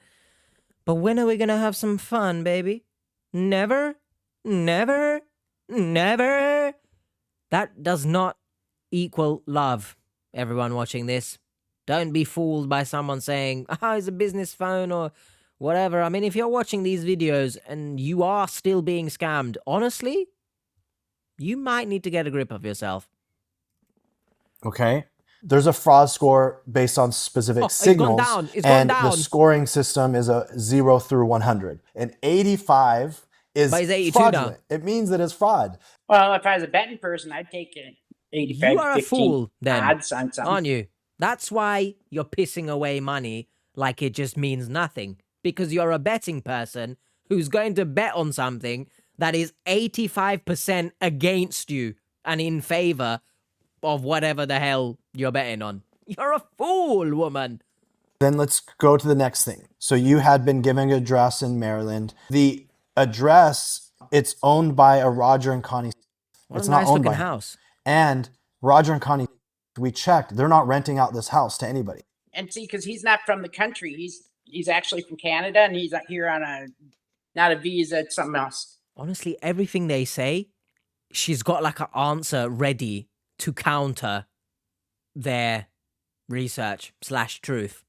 S1: but when are we gonna have some fun, baby? Never? Never? Never? That does not equal love, everyone watching this. Don't be fooled by someone saying, it's a business phone or whatever. I mean, if you're watching these videos and you are still being scammed, honestly, you might need to get a grip of yourself.
S6: Okay. There's a fraud score based on specific signals.
S1: It's gone
S6: and
S1: down.
S6: The scoring system is a 0 through 100. And 85 is fraudulent. Now. It means that it's fraud.
S3: Well, if I was a betting person, I'd take it. 85,
S1: you are a fool, then,
S3: odds on something.
S1: Aren't you? That's why you're pissing away money like it just means nothing. Because you're a betting person who's going to bet on something that is 85% against you and in favor of whatever the hell you're betting on. You're a fool, woman.
S6: Then let's go to the next thing. So you had been given an address in Maryland. The address, it's owned by a Roger and Connie.
S1: It's not owned by house.
S6: And Roger and Connie, we checked, they're not renting out this house to anybody.
S3: And see, because he's not from the country. He's actually from Canada, and he's here on a Not a visa, it's something else.
S1: Honestly, everything they say, she's got like an answer ready to counter their research / truth.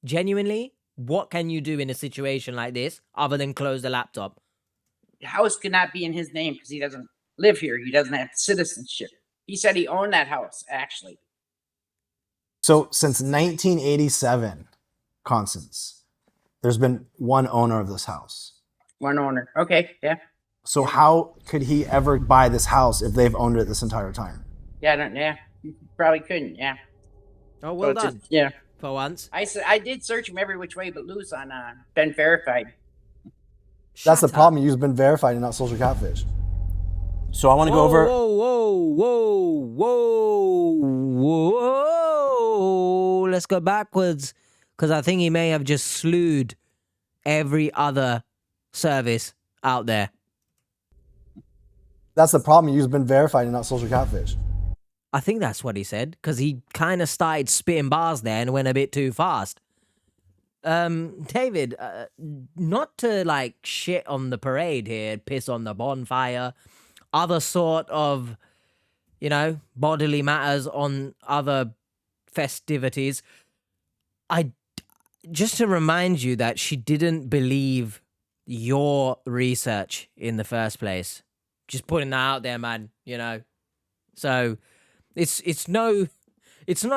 S1: Genuinely, what can you do in a situation like this other than close the laptop?
S3: The house could not be in his name because he doesn't live here. He doesn't have citizenship. He said he owned that house, actually.
S6: So since 1987, Constance, there's been one owner of this house.
S3: One owner. Okay, yeah.
S6: So how could he ever buy this house if they've owned it this entire time?
S3: Yeah, you probably couldn't, yeah.
S1: Oh, well done.
S3: Yeah.
S1: For once.
S3: I did search him every which way but loose on Been Verified.
S6: That's the problem. You've been verified and not Social Catfish. So I want to go over.
S1: Whoa. Let's go backwards. Because I think he may have just slewed every other service out there.
S6: That's the problem. You've been verified and not Social Catfish.
S1: I think that's what he said. Because he kind of started spitting bars there and went a bit too fast. David, not to like shit on the parade here, piss on the bonfire, other sort of, you know, bodily matters on other festivities. Just to remind you that she didn't believe your research in the first place. Just putting that out there, man, you know. So it's not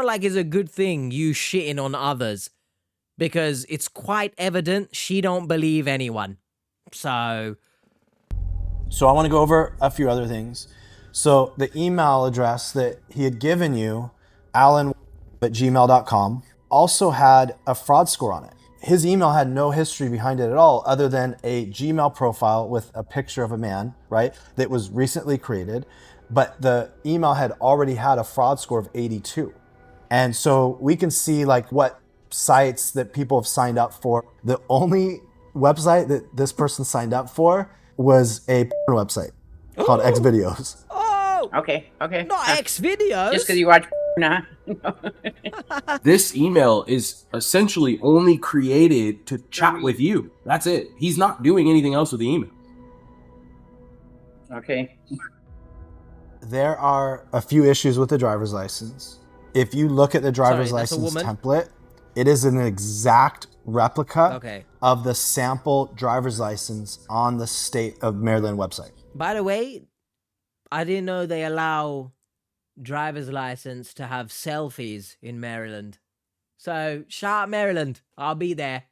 S1: like it's a good thing you shitting on others, because it's quite evident she don't believe anyone. So
S6: I want to go over a few other things. So the email address that he had given you, alan@gmail.com, also had a fraud score on it. His email had no history behind it at all other than a Gmail profile with a picture of a man, right, that was recently created. But the email had already had a fraud score of 82. And so we can see like what sites that people have signed up for. The only website that this person signed up for was a porn website called Xvideos.
S1: Oh,
S3: okay.
S1: Not Xvideos.
S3: Just because you watch nah.
S8: This email is essentially only created to chat with you. That's it. He's not doing anything else with the email.
S3: Okay.
S6: There are a few issues with the driver's license. If you look at the driver's license template, it is an exact replica of the sample driver's license on the state of Maryland website.
S1: By the way, I didn't know they allow driver's license to have selfies in Maryland. So, shout out Maryland. I'll be there.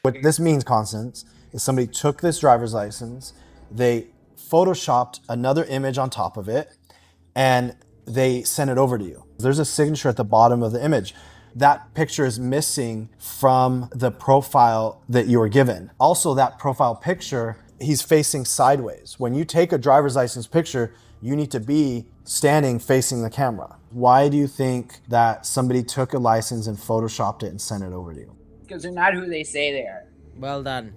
S6: What this means, Constance, is somebody took this driver's license, they photoshopped another image on top of it, and they sent it over to you. There's a signature at the bottom of the image. That picture is missing from the profile that you were given. Also, that profile picture, he's facing sideways. When you take a driver's license picture, you need to be standing facing the camera. Why do you think that somebody took a license and photoshopped it and sent it over to you?
S3: Because they're not who they say they are.
S1: Well done.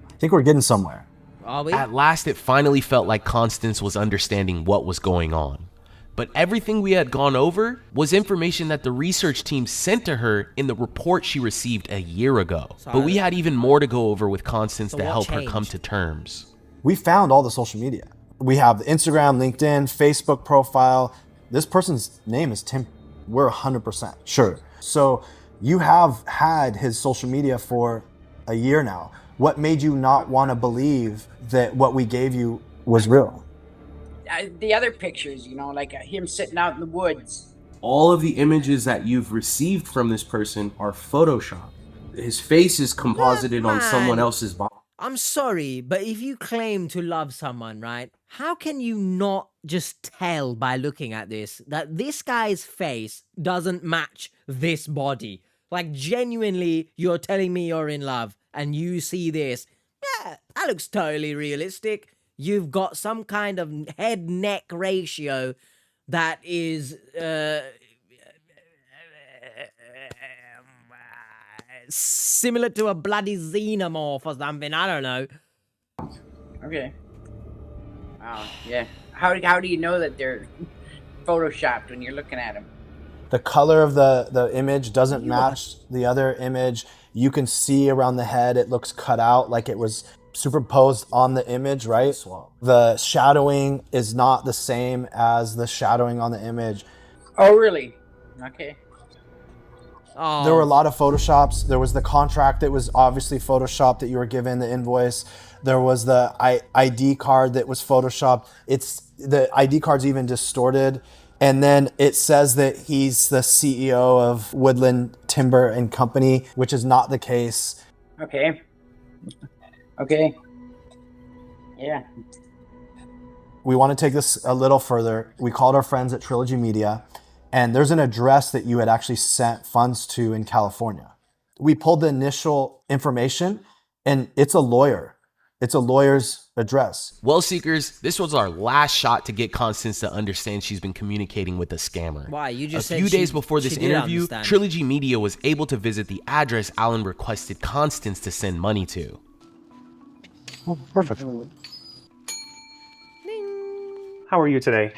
S6: I think we're getting somewhere.
S1: Are we?
S2: At last, it finally felt like Constance was understanding what was going on. But everything we had gone over was information that the research team sent to her in the report she received a year ago. But we had even more to go over with Constance to help her come to terms.
S6: We found all the social media. We have the Instagram, LinkedIn, Facebook profile. This person's name is Tim. We're 100% sure. So you have had his social media for a year now. What made you not want to believe that what we gave you was real?
S3: The other pictures, you know, like him sitting out in the woods.
S8: All of the images that you've received from this person are Photoshopped. His face is composited on someone else's body.
S1: I'm sorry, but if you claim to love someone, right, how can you not just tell by looking at this that this guy's face doesn't match this body? Like, genuinely, you're telling me you're in love and you see this. Yeah, that looks totally realistic. You've got some kind of head-neck ratio that is similar to a bloody xenomorph or something. I don't know.
S3: Okay. Wow. Yeah. How do you know that they're photoshopped when you're looking at them?
S6: The color of the image doesn't match the other image. You can see around the head, it looks cut out like it was superimposed on the image, right? The shadowing is not the same as the shadowing on the image.
S3: Oh, really? Okay.
S1: Oh.
S6: There were a lot of Photoshops. There was the contract that was obviously Photoshopped that you were given, the invoice. There was the ID card that was Photoshopped. The ID card's even distorted. And then it says that he's the CEO of Woodland Timber and Company, which is not the case.
S3: Okay. Okay. Yeah.
S6: We want to take this a little further. We called our friends at Trilogy Media, and there's an address that you had actually sent funds to in California. We pulled the initial information, and it's a lawyer. It's a lawyer's address.
S2: Well, Seekers, this was our last shot to get Constance to understand she's been communicating with a scammer.
S1: Why? You just
S2: said a few days before this interview, Trilogy Media was able to visit the address Alan requested Constance to send money to.
S7: Oh, perfect. How are you today?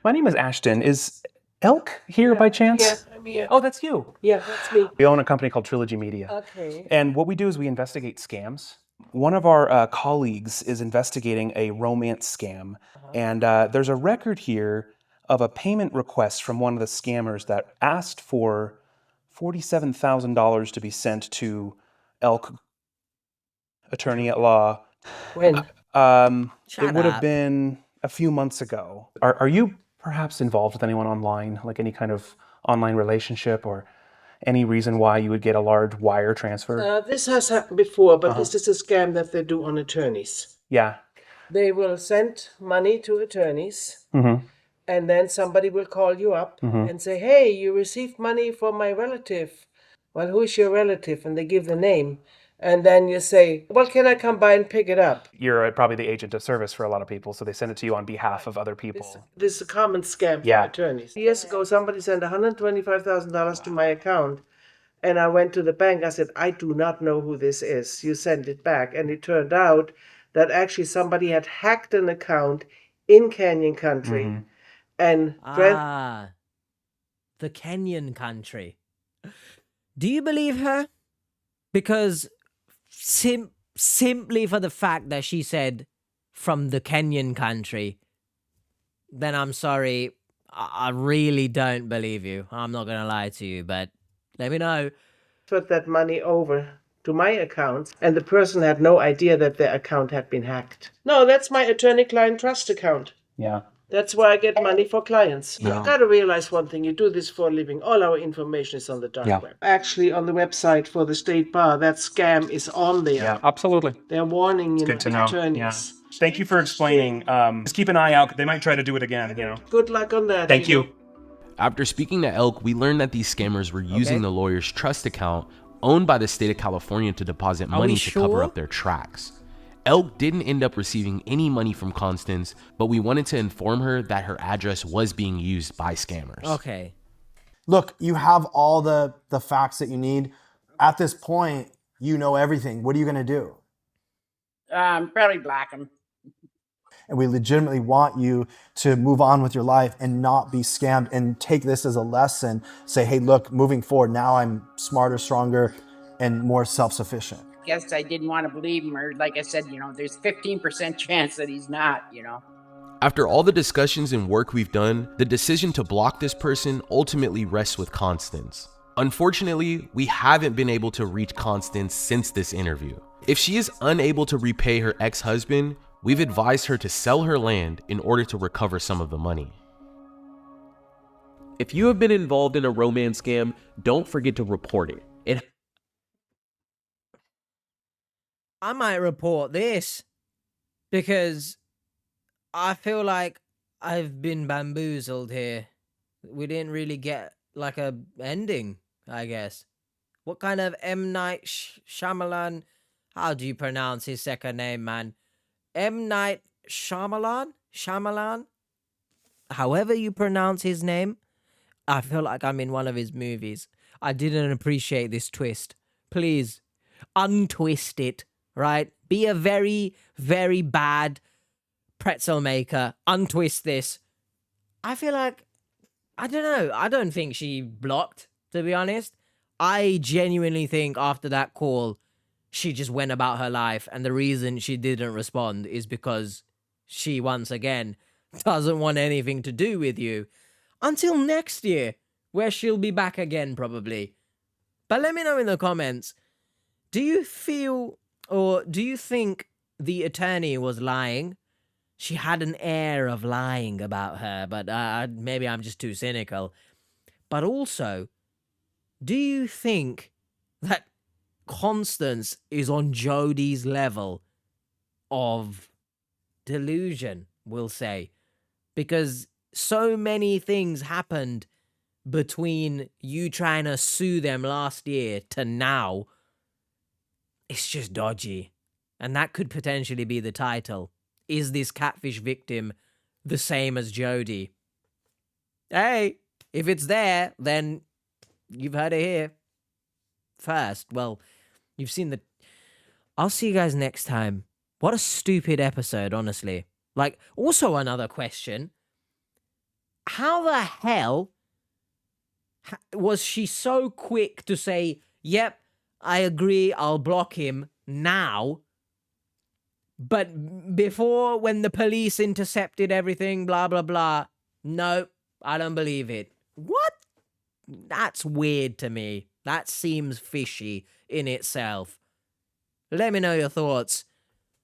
S7: My name is Ashton. Is Elk here by chance?
S10: Yeah, I'm here.
S7: Oh, that's you.
S10: Yeah, that's me.
S7: We own a company called Trilogy Media.
S10: Okay.
S7: And what we do is we investigate scams. One of our colleagues is investigating a romance scam. And there's a record here of a payment request from one of the scammers that asked for $47,000 to be sent to Elk, attorney at law.
S10: When?
S7: It would have been a few months ago. Are you perhaps involved with anyone online, like any kind of online relationship or any reason why you would get a large wire transfer?
S10: This has happened before, but this is a scam that they do on attorneys.
S7: Yeah.
S10: They will send money to attorneys,
S7: Mm-hmm.
S10: and then somebody will call you up and say, hey, you received money from my relative. Well, who is your relative? And they give the name. And then you say, well, can I come by and pick it up?
S7: You're probably the agent of service for a lot of people, so they send it to you on behalf of other people.
S10: This is a common scam for attorneys. Years ago, somebody sent $125,000 to my account, and I went to the bank. I said, I do not know who this is. You send it back. And it turned out that actually somebody had hacked an account in Canyon Country and
S1: the Kenyan country. Do you believe her? Because simply for the fact that she said from the Kenyan country, then I'm sorry, I really don't believe you. I'm not going to lie to you, but let me know.
S10: Put that money over to my account, and the person had no idea that their account had been hacked. No, that's my attorney-client trust account.
S7: Yeah.
S10: That's where I get money for clients.
S7: Yeah.
S10: You've got to realize one thing. You do this for a living. All our information is on the dark web. Actually, on the website for the State Bar, that scam is on there.
S7: Yeah, absolutely.
S10: They're warning
S7: Good to know.
S10: attorneys.
S7: Yeah. Thank you for explaining. Just keep an eye out. They might try to do it again,
S10: Good luck on that.
S7: Thank you.
S2: After speaking to Elk, we learned that these scammers were using the lawyer's trust account owned by the state of California to deposit money to cover up their tracks. Elk didn't end up receiving any money from Constance, but we wanted to inform her that her address was being used by scammers.
S1: Okay.
S6: Look, you have all the facts that you need. At this point, you know everything. What are you going to do?
S3: Probably block him.
S6: And we legitimately want you to move on with your life and not be scammed and take this as a lesson. Say, hey, look, moving forward, now I'm smarter, stronger, and more self-sufficient.
S3: Guess I didn't want to believe him, or like I said, there's 15% chance that he's not,
S2: After all the discussions and work we've done, the decision to block this person ultimately rests with Constance. Unfortunately, we haven't been able to reach Constance since this interview. If she is unable to repay her ex-husband, we've advised her to sell her land in order to recover some of the money.
S13: If you have been involved in a romance scam, don't forget to report it.
S1: I might report this because I feel like I've been bamboozled here. We didn't really get like a ending, I guess. What kind of M. Night Shyamalan? How do you pronounce his second name, man? M. Night Shyamalan? Shyamalan? However you pronounce his name, I feel like I'm in one of his movies. I didn't appreciate this twist. Please, untwist it. Right? Be a very, very bad pretzel maker. Untwist this. I feel like I don't know. I don't think she blocked, to be honest. I genuinely think after that call, she just went about her life. And the reason she didn't respond is because she, once again, doesn't want anything to do with you until next year, where she'll be back again, probably. But let me know in the comments, do you feel, or do you think the attorney was lying? She had an air of lying about her, but maybe I'm just too cynical. But also, do you think that Constance is on Jodi's level of delusion, we'll say? Because so many things happened between you trying to sue them last year to now. It's just dodgy. And that could potentially be the title. Is this catfish victim the same as Jodi? Hey, if it's there, then you've heard it here first. Well, you've seen the... I'll see you guys next time. What a stupid episode, honestly. Like, also another question. How the hell was she so quick to say, yep, I agree, I'll block him now? But before, when the police intercepted everything, blah, blah, blah, no, I don't believe it. What? That's weird to me. That seems fishy in itself. Let me know your thoughts.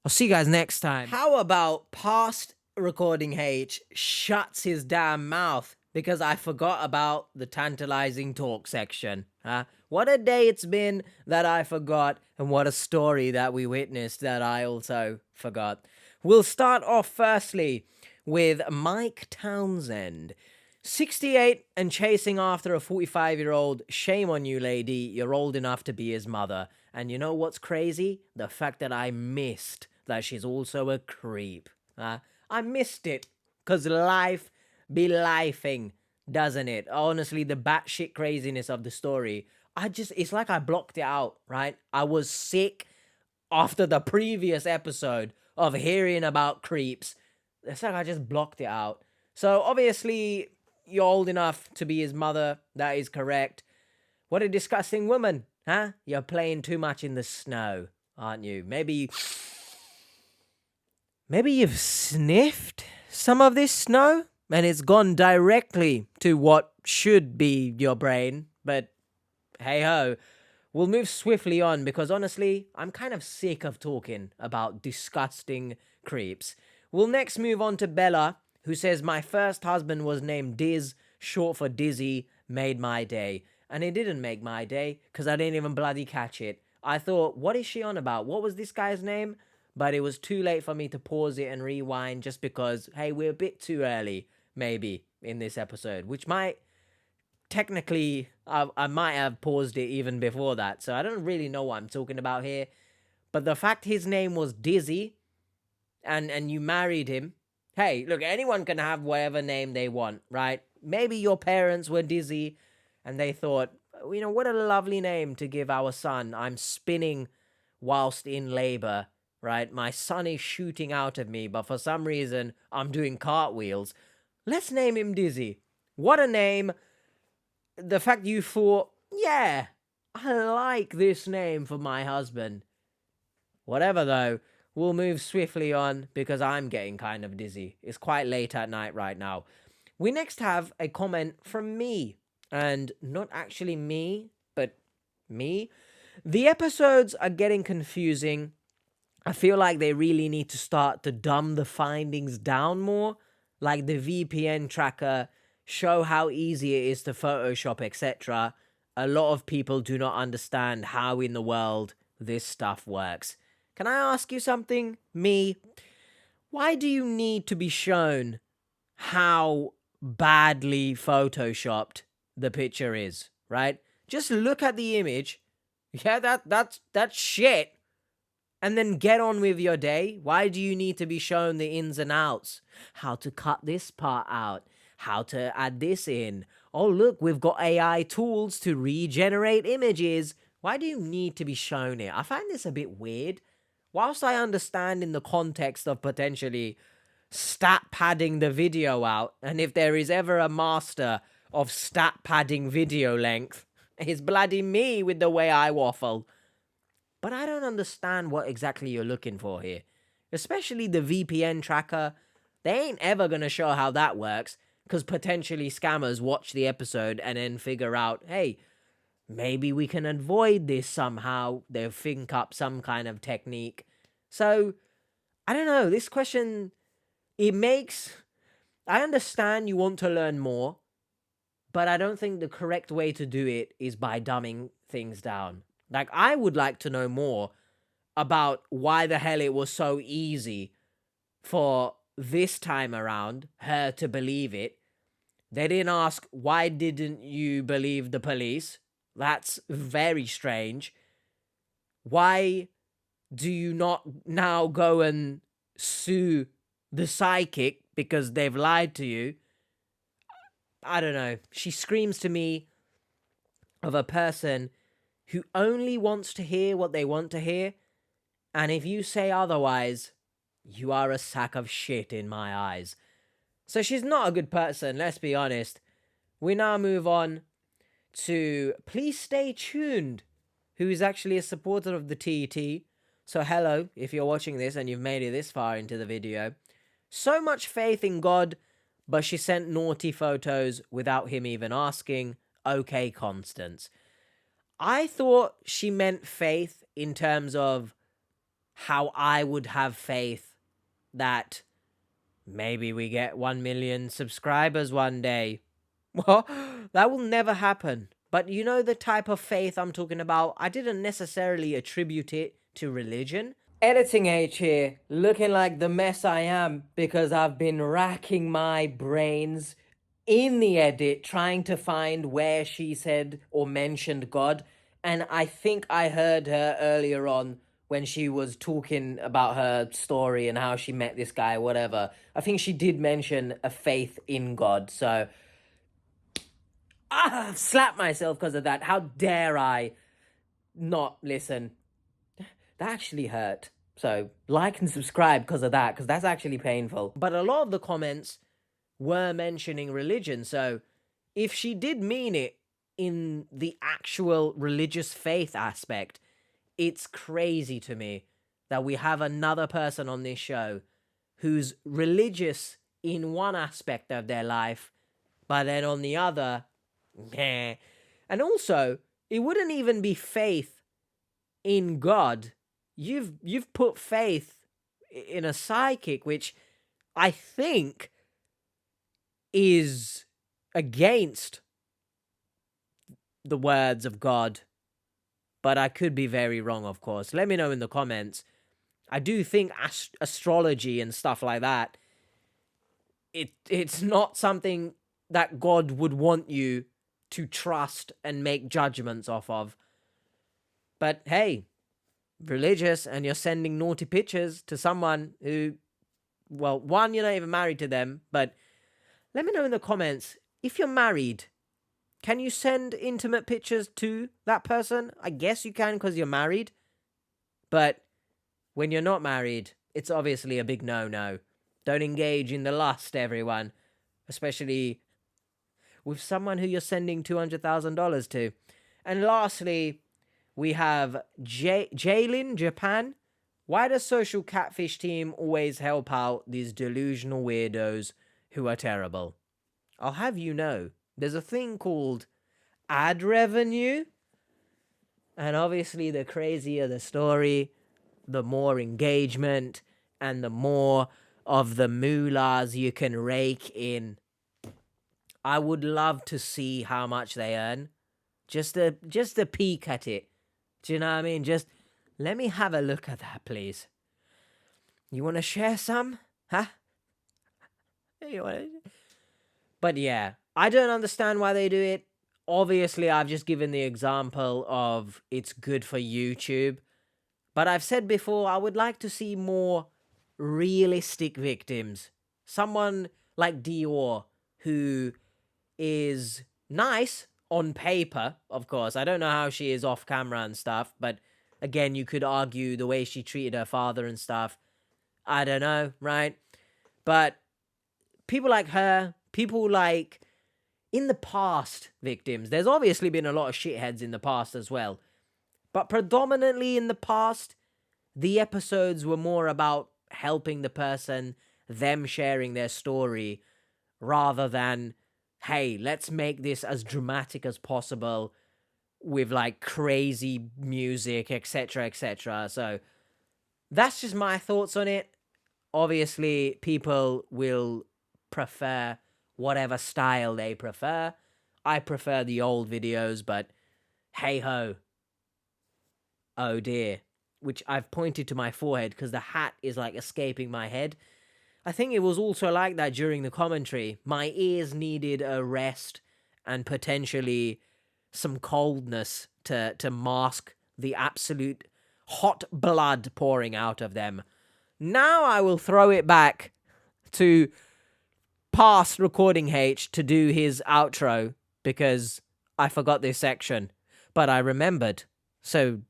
S1: I'll see you guys next time. How about past recording H shuts his damn mouth because I forgot about the tantalizing talk section? Huh? What a day it's been that I forgot, and what a story that we witnessed that I also forgot. We'll start off firstly with Mike Townsend. 68 and chasing after a 45-year-old. Shame on you, lady. You're old enough to be his mother. And you know what's crazy? The fact that I missed that she's also a creep. I missed it because life be lifing, doesn't it? Honestly, the batshit craziness of the story, it's like I blocked it out, right? I was sick after the previous episode of hearing about creeps. It's like I just blocked it out. So obviously, you're old enough to be his mother. That is correct. What a disgusting woman, huh? You're playing too much in the snow, aren't you? Maybe you've sniffed some of this snow and it's gone directly to what should be your brain. But hey ho, we'll move swiftly on because honestly, I'm kind of sick of talking about disgusting creeps. We'll next move on to Bella, who says, my first husband was named Diz, short for Dizzy, made my day. And it didn't make my day because I didn't even bloody catch it. I thought, what is she on about? What was this guy's name? But it was too late for me to pause it and rewind just because, hey, we're a bit too early, maybe, in this episode, which might, technically, I might have paused it even before that. So I don't really know what I'm talking about here. But the fact his name was Dizzy and you married him, hey, look, anyone can have whatever name they want, right? Maybe your parents were Dizzy and they thought, you know, what a lovely name to give our son. I'm spinning whilst in labor, right? My son is shooting out of me, but for some reason, I'm doing cartwheels. Let's name him Dizzy. What a name. The fact you thought, yeah, I like this name for my husband. Whatever, though. We'll move swiftly on because I'm getting kind of dizzy. It's quite late at night right now. We next have a comment from me. And not actually me, but me. The episodes are getting confusing. I feel like they really need to start to dumb the findings down more. Like the VPN tracker, show how easy it is to Photoshop, etc. A lot of people do not understand how in the world this stuff works. Can I ask you something? Me, why do you need to be shown how badly photoshopped the picture is, right? Just look at the image. Yeah, that's shit. And then get on with your day. Why do you need to be shown the ins and outs? How to cut this part out. How to add this in. Oh, look, we've got AI tools to regenerate images. Why do you need to be shown it? I find this a bit weird. Whilst I understand in the context of potentially stat padding the video out, and if there is ever a master of stat padding video length is bloody me with the way I waffle. But I don't understand what exactly you're looking for here. Especially the VPN tracker. They ain't ever gonna show how that works, because potentially scammers watch the episode and then figure out, hey, maybe we can avoid this somehow. They'll think up some kind of technique. So, I don't know, this question, I understand you want to learn more, but I don't think the correct way to do it is by dumbing things down. Like, I would like to know more about why the hell it was so easy for this time around her to believe it. They didn't ask, why didn't you believe the police? That's very strange. Why do you not now go and sue the psychic because they've lied to you? I don't know. She screams to me of a person who only wants to hear what they want to hear, and if you say otherwise, you are a sack of shit in my eyes. So she's not a good person, let's be honest. We now move on to Please Stay Tuned, who is actually a supporter of the TET. So hello, if you're watching this and you've made it this far into the video. So much faith in God, but she sent naughty photos without him even asking. Okay, Constance. I thought she meant faith in terms of how I would have faith that maybe we get 1 million subscribers one day. Well, that will never happen. But you know the type of faith I'm talking about? I didn't necessarily attribute it to religion. Editing H here, looking like the mess I am because I've been racking my brains in the edit trying to find where she said or mentioned God. And I think I heard her earlier on when she was talking about her story and how she met this guy, whatever. I think she did mention a faith in God. So, I've slapped myself because of that. How dare I not listen? That actually hurt. So, like and subscribe because of that, because that's actually painful. But a lot of the comments were mentioning religion. So, if she did mean it in the actual religious faith aspect, it's crazy to me that we have another person on this show who's religious in one aspect of their life, but then on the other, meh. And also, it wouldn't even be faith in God. You've put faith in a psychic, which I think is against the words of God. But I could be very wrong, of course. Let me know in the comments. I do think astrology and stuff like that, it's not something that God would want you to trust and make judgments off of. But hey, religious, and you're sending naughty pictures to someone who, well, one, you're not even married to them, but let me know in the comments, if you're married, can you send intimate pictures to that person? I guess you can because you're married. But when you're not married, it's obviously a big no-no. Don't engage in the lust, everyone. Especially with someone who you're sending $200,000 to. And lastly, we have Jalen, Japan. Why does Social Catfish team always help out these delusional weirdos who are terrible? I'll have you know, there's a thing called ad revenue. And obviously, the crazier the story, the more engagement, and the more of the moolahs you can rake in. I would love to see how much they earn. Just a peek at it. Do you know what I mean? Just let me have a look at that, please. You want to share some? Huh? But yeah, I don't understand why they do it. Obviously, I've just given the example of it's good for YouTube. But I've said before, I would like to see more realistic victims. Someone like Dior, who is nice on paper, of course. I don't know how she is off camera and stuff, but again, you could argue the way she treated her father and stuff. I don't know, right? But people like her, people like in the past, victims, there's obviously been a lot of shitheads in the past as well. But predominantly in the past, the episodes were more about helping the person, them sharing their story, rather than, hey, let's make this as dramatic as possible with like crazy music, etc., etc. So that's just my thoughts on it. Obviously, people will prefer whatever style they prefer. I prefer the old videos, but hey ho. Oh dear. Which I've pointed to my forehead because the hat is like escaping my head. I think it was also like that during the commentary. My ears needed a rest and potentially some coldness to mask the absolute hot blood pouring out of them. Now I will throw it back to past Recording H to do his outro because I forgot this section, but I remembered. So,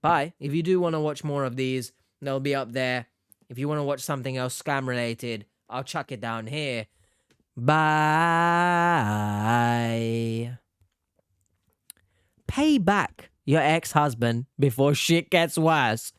S1: bye. If you do want to watch more of these, they'll be up there. If you want to watch something else scam related, I'll chuck it down here. Bye. Pay back your ex-husband before shit gets worse.